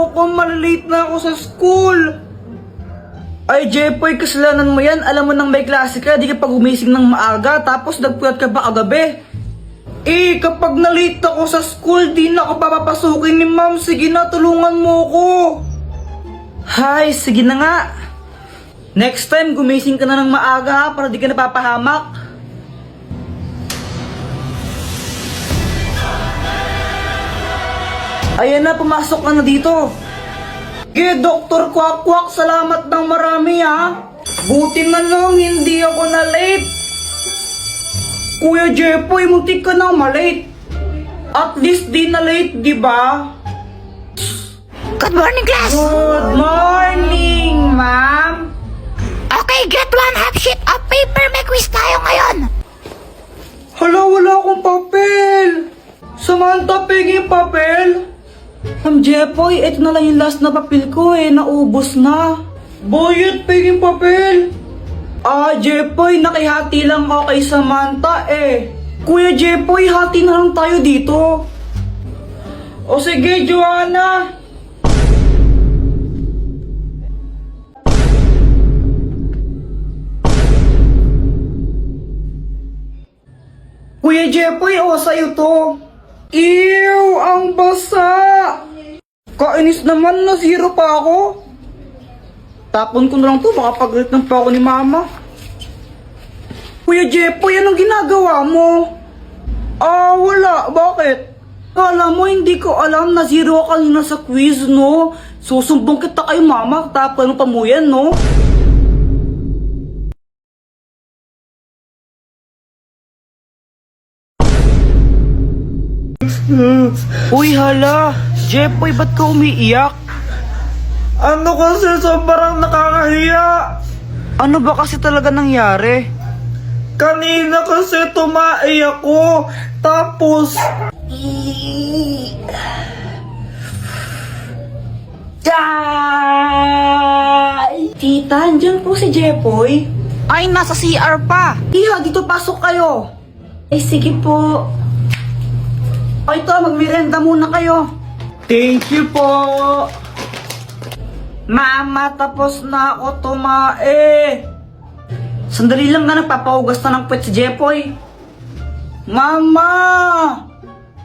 Ayoko, malilate na ako sa school. Ay, Jepoy, kasalanan mo yan. Alam mo nang may klase ka, di ka pa gumising ng maaga, tapos nagpuyat ka ba kagabi? Eh, kapag nalate ako sa school, di na ako papapasukin ni ma'am. Sige na, tulungan mo ko. Hay, sige na nga. Next time, gumising ka na ng maaga para di ka napapahamak. Ayan na, pumasok ka na dito. Dr. Kwak-Kwak, salamat ng marami ha. Buti na lang, hindi ako na late. Kuya Jepoy, muntik ka na malate. At least di na late, di ba? Good morning, class! Good morning, ma'am. Okay, get 1/2 sheet of paper. May quiz tayo ngayon. Hala, wala akong papel. Samantha, pegi papel. Ma'am Jepoy, ito na lang yung last na papel ko naubos na. Boyet, pegi papel. Jepoy, nakihati lang ako kay Samantha Kuya Jepoy, hati na lang tayo dito. O sige, Joanna. Kuya Jepoy, sa'yo to. Ew, ang basa. Kainis naman, na zero pa ako. Tapon ko na lang to, baka pagalitan pa ako ni mama. Kuya Jepoy, anong ginagawa mo? Wala. Bakit? Kala mo, hindi ko alam na zero ka kanina sa quiz, no? Susumbong kita kay mama, tapon mo pa mo yan, no? Uy, hala! Jepoy, ba't ka umiiyak? Ano kasi sobrang nakakahiya? Ano ba kasi talaga nangyari? Kanina kasi tumae ako, tapos... Tita, andyan po si Jepoy. Ay, nasa CR pa. Iha, dito pasok kayo. Sige po. O ito, magmerenda muna kayo. Thank you po. Mama, tapos na ako tumae. Sandali lang na, nagpapahugas na ng puwet si Jepoy. Mama!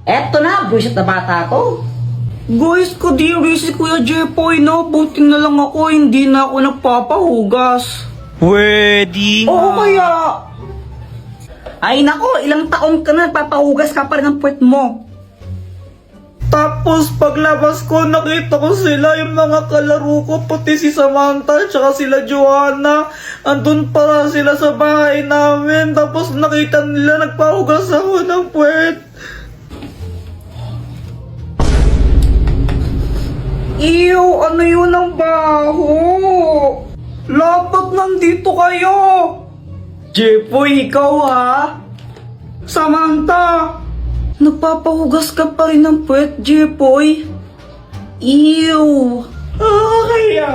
Eto na, buwisit na bata to. Guys, kadiri si Kuya Jepoy, no? Buti na lang ako, hindi na ako nagpapahugas. Pwede nga. Oo kaya. Ay nako, ilang taon ka na nagpapahugas ka pa rin ng puwet mo. Tapos paglabas ko, nakita ko sila, yung mga kalaro ko, pati si Samantha, tsaka sila Joanna. Andun pala sila sa bahay namin, tapos nakita nila nagpahugas ako ng puwet. Ew, ano yun ang baho? Lapat nandito kayo. Jepoy, ikaw ha? Samantha! Nagpapahugas ka pa rin ng puwet, Jepoy. Ew! Kaya...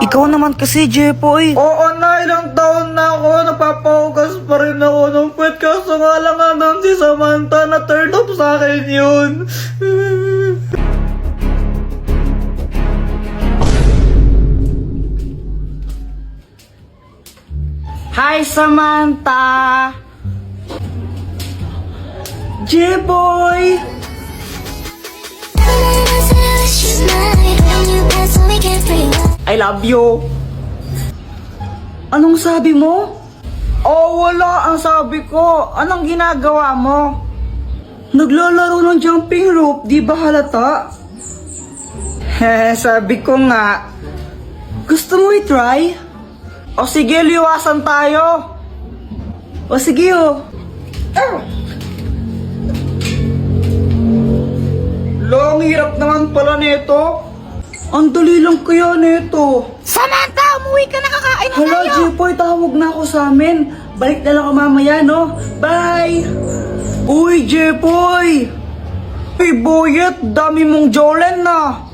Ikaw naman kasi, Jepoy. Oo na, ilang taon na ako, napapahugas pa rin ako ng puwet. Kaso nga lang si Samantha, na turn off sa akin yun. Hi, Samantha! J-Boy! I love you! Anong sabi mo? Wala ang sabi ko. Anong ginagawa mo? Naglalaro ng jumping rope, di ba halata? Sabi ko nga. Gusto mo i-try? O sige, liwasan tayo. O sige, Long hirap naman pala nito. Ang dali lang kaya nito. Samantha, umuwi ka na, kakain na Hala, tayo. Jepoy, tawag na ako sa amin. Balik na lang ako mamaya, no? Bye! Uy, Jepoy! Hey, Boyet, dami mong jolen na.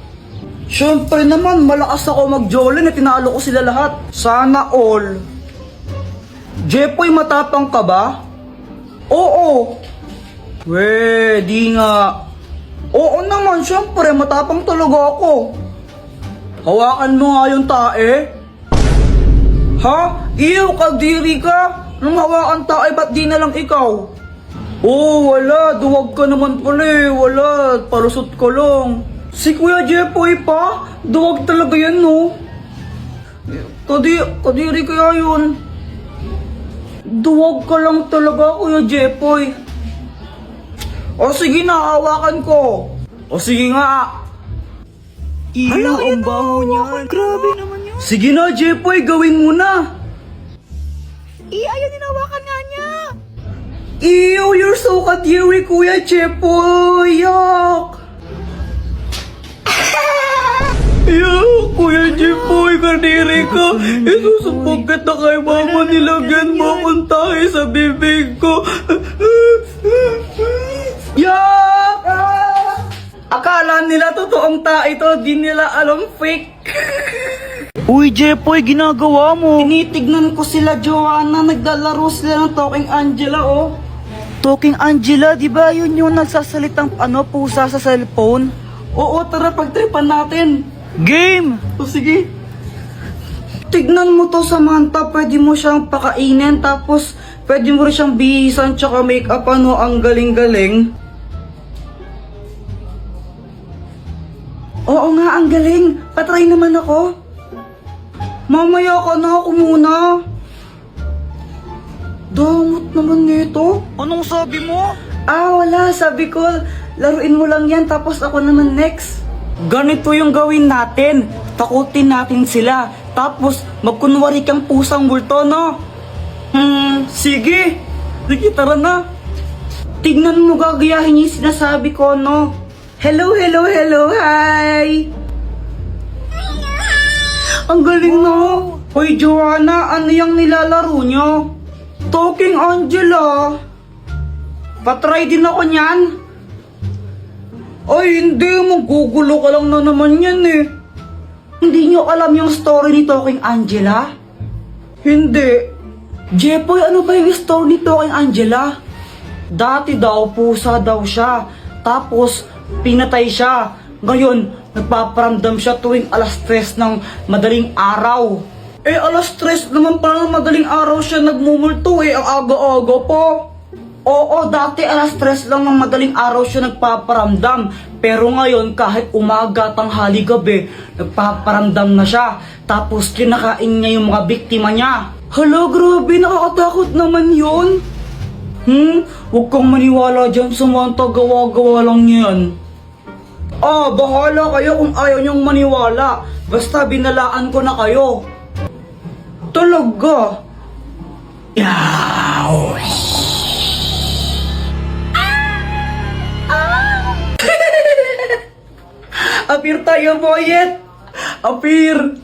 Siyempre naman, malakas ako mag-jolen tinalo ko sila lahat. Sana all. Jepoy, matapang ka ba? Oo. Di nga. Oo naman, siyempre, matapang talaga ako. Hawakan mo nga yung tae. Ha? Iyo, kadiri ka. Nung hawakan tae, ba't di na lang ikaw? Oh, wala. Duwag ka naman pala eh. Wala. Palusot ko lang. Si Kuya Jepoy pa? Duwag talaga yan, no? Kadiri kaya yun. Duwag ka lang talaga, Kuya Jepoy. O sige na, hawakan ko. O sige nga. Iyo, ang baho niyan. Grabe naman yun. Sige na, Jepoy, gawin mo na. Ayaw ninawakan nga niya. Ew, you're so kadiri, Kuya Jepoy. Yuck. Yuck, Kuya Jepoy, kadiri ka. Isusubog ka na kay mama, nilagyan mo akong tayo sa bibig ko. Yuck! Akala nila totoong tayo ito, di nila alam fake. Uy, Jepoy, ginagawa mo. Tinitignan ko sila, Joanna. Naglalaro sila ng Talking Angela, oh. Talking Angela, di ba yun yung nagsasalitang pusa sa cellphone? Oo, tara, pagtripan natin. Game! O sige. Tignan mo to, Samantha. Pwede mo siyang pakainin, tapos pwede mo rin siyang bihisan, tsaka make-up, ang galing-galing. Oo nga, ang galing. Patry naman ako. Mamaya ka na, ako muna. Damot naman nito. Anong sabi mo? Wala. Sabi ko, laruin mo lang yan, tapos ako naman next. Ganito yung gawin natin. Takutin natin sila. Tapos, magkunwari kang pusang multo, no? Sige. Sige, tara na. Tignan mo, gagayahin yung sinasabi ko, no? Hello, hello, hello, hi! Ang galing, no? Hoy, Joanna, ano yung nilalaro nyo? Talking Angela. Patry din ako niyan. Ay, hindi. Magugulo ka lang na naman yan, eh. Hindi nyo alam yung story ni Talking Angela? Hindi. Jepoy, ano ba yung story ni Talking Angela? Dati daw, pusa daw siya. Tapos, pinatay siya. Ngayon, nagpaparamdam siya tuwing alas 3 ng madaling araw. Eh, alas 3 naman pala ng madaling araw siya nagmumulto eh. Ang aga-aga po. Oo, dati alas 3 lang ng madaling araw siya nagpaparamdam. Pero ngayon, kahit umaga, tanghali, gabi, nagpaparamdam na siya. Tapos, kinakain niya yung mga biktima niya. Hala, grabe, nakakatakot naman yun. Huwag kang maniwala dyan, Samantha, gawa-gawa lang yan. Bahala kayo kung ayaw niyong maniwala. Basta binalaan ko na kayo. Talaga? Yaw! Apir tayo, boyet! Apir!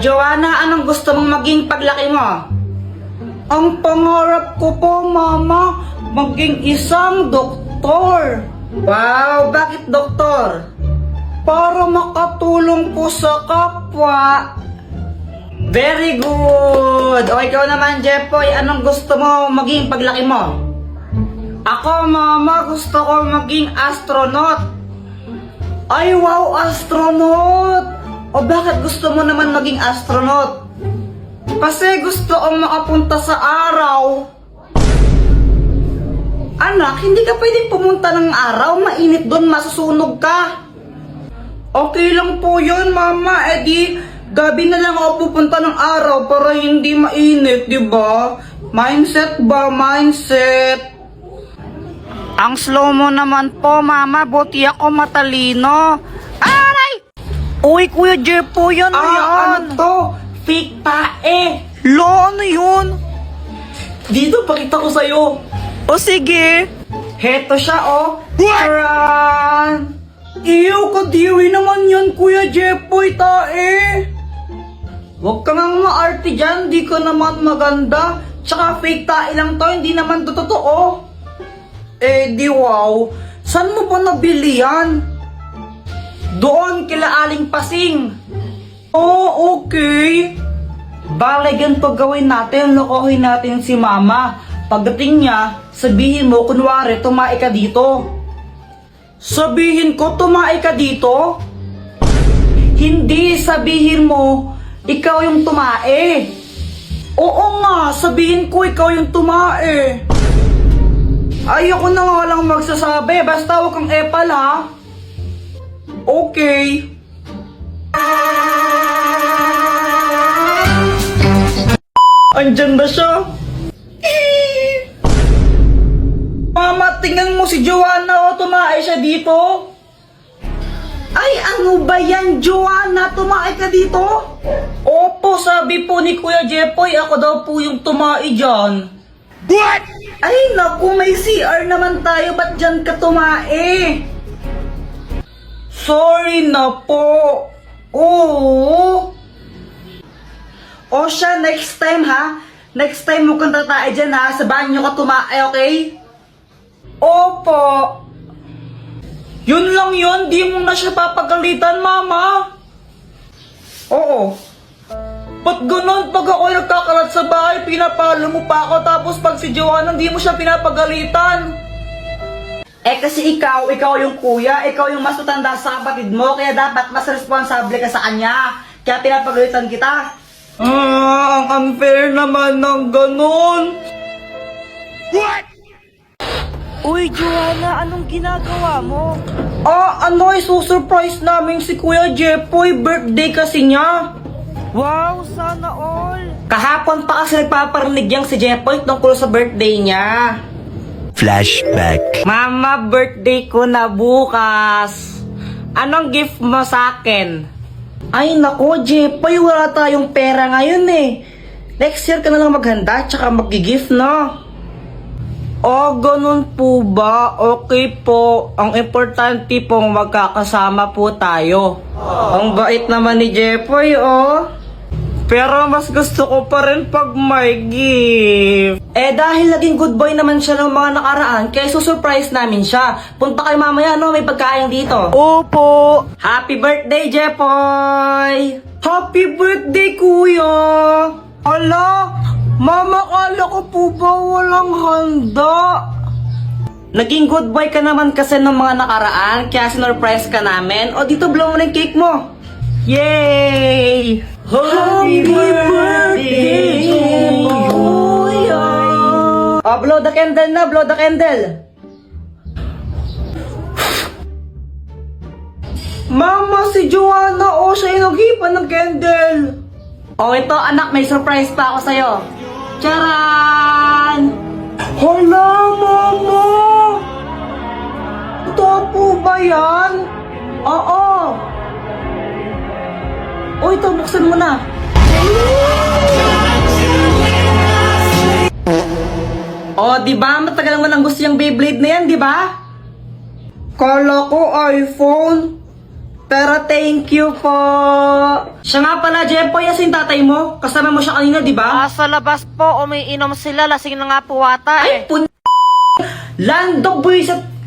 Joanna, anong gusto mong maging paglaki mo? Ang pangarap ko po, Mama, maging isang doktor. Wow, bakit doktor? Para makatulong po sa kapwa. Very good. O ikaw naman, Jepoy, anong gusto mo maging paglaki mo? Ako, Mama, gusto ko maging astronaut. Ay, wow, astronaut! O bakit gusto mo naman maging astronaut? Kasi gusto kong makapunta sa araw. Anak, hindi ka pwedeng pumunta ng araw. Mainit doon, masusunog ka. Okay lang po yun, Mama. Eh di, gabi na lang ako pupunta ng araw para hindi mainit, di ba? Mindset ba? Mindset. Ang slow mo naman po, Mama. Buti ako matalino. Aray! Uy, Kuya Jepo, yan na yan. Ano to? Fake tae. Lo, ano yun? Dito, pakita ko sa'yo. O sige. Heto siya, oh. Taran! Iyo, kadiri naman yan, Kuya Jepoy, tae. Huwag ka nang maarte dyan, di ka naman maganda. Tsaka fake tae lang to, hindi naman to totoo. Eh, di wow. Saan mo pa nabili yan? Doon, kila Aling Pasing. Oh, okay. Bale, ganito gawin natin, lokohin natin si Mama. Pagdating niya, sabihin mo, kunwari, tumae ka dito. Sabihin ko, tumae ka dito? Hindi, sabihin mo, ikaw yung tumae. Oo nga, sabihin ko ikaw yung tumae. Ayoko na nga lang magsasabi, basta huwag kang epal ha. Okay. Andyan ba siya? Mama, tingnan mo si Joanna, o tumae siya dito. Ay, ano ba yan, Joanna? Tumae ka dito? Opo, sabi po ni Kuya Jepoy, ako daw po yung tumae dyan. What? Ay, naku, may CR naman tayo, ba't dyan ka tumae? Sorry na po. Oo. O siya, next time ha. Next time mo kang tatae dyan ha. Sa banyo ka tumae, okay? Opo. Yun lang yun, di mo na siya papagalitan, mama. Oo. Ba't ganun? Pag ako nagkakalat sa bahay, pinapalo mo pa ako, tapos pag si Joanna, di mo siya pinapagalitan. Eh kasi ikaw yung kuya, ikaw yung mas matanda sa kapatid mo, kaya dapat mas responsable ka sa kanya. Kaya pinapagalitan kita. Ang unfair naman ng ganun. What? Uy, Joanna, anong ginagawa mo? Isusurprise namin si Kuya Jepoy, birthday kasi niya. Wow, sana all. Kahapon pa kasi nagpaparinig yang si Jepoy tungkol sa birthday niya. Flashback. Mama, birthday ko na bukas. Anong gift mo sa akin? Ay nako, Jepoy, wala tayong pera ngayon eh. Next year ka na lang maghanda, tsaka mag-gift no? Oh, ganun po ba? Okay po. Ang importante pong magkakasama po tayo. Ang bait naman ni Jepoy, oh. Pero mas gusto ko pa rin pag may gift. Eh dahil naging good boy naman siya ng mga nakaraan, kaya susurprise namin siya. Punta kayo mamaya, no? May pagkain dito. Opo. Happy birthday, Jepoy! Happy birthday, kuya! Ala, mama, kala ko po ba walang handa? Naging good boy ka naman kasi ng mga nakaraan, kaya sinurprise ka namin. O dito, blow mo na yung cake mo. Yay! Happy birthday, kuya! Blow the candle na, blow the candle. Mama, si Joanna, siya yung naghipan ng candle. Ito anak, may surprise pa ako sa'yo. Charan! Hala, mama! Ito po ba yan? Oo. Ito, buksan mo na. Diba? Matagal mo nang gusto yung Beyblade na yan, diba? Kala ko iPhone. Pero thank you po. Siya nga pala, Jepoy, yung tatay mo. Kasama mo siya kanina, di ba? Sa labas po, umiinom sila. Lasing na nga po ata Ay, Lando, buwisit.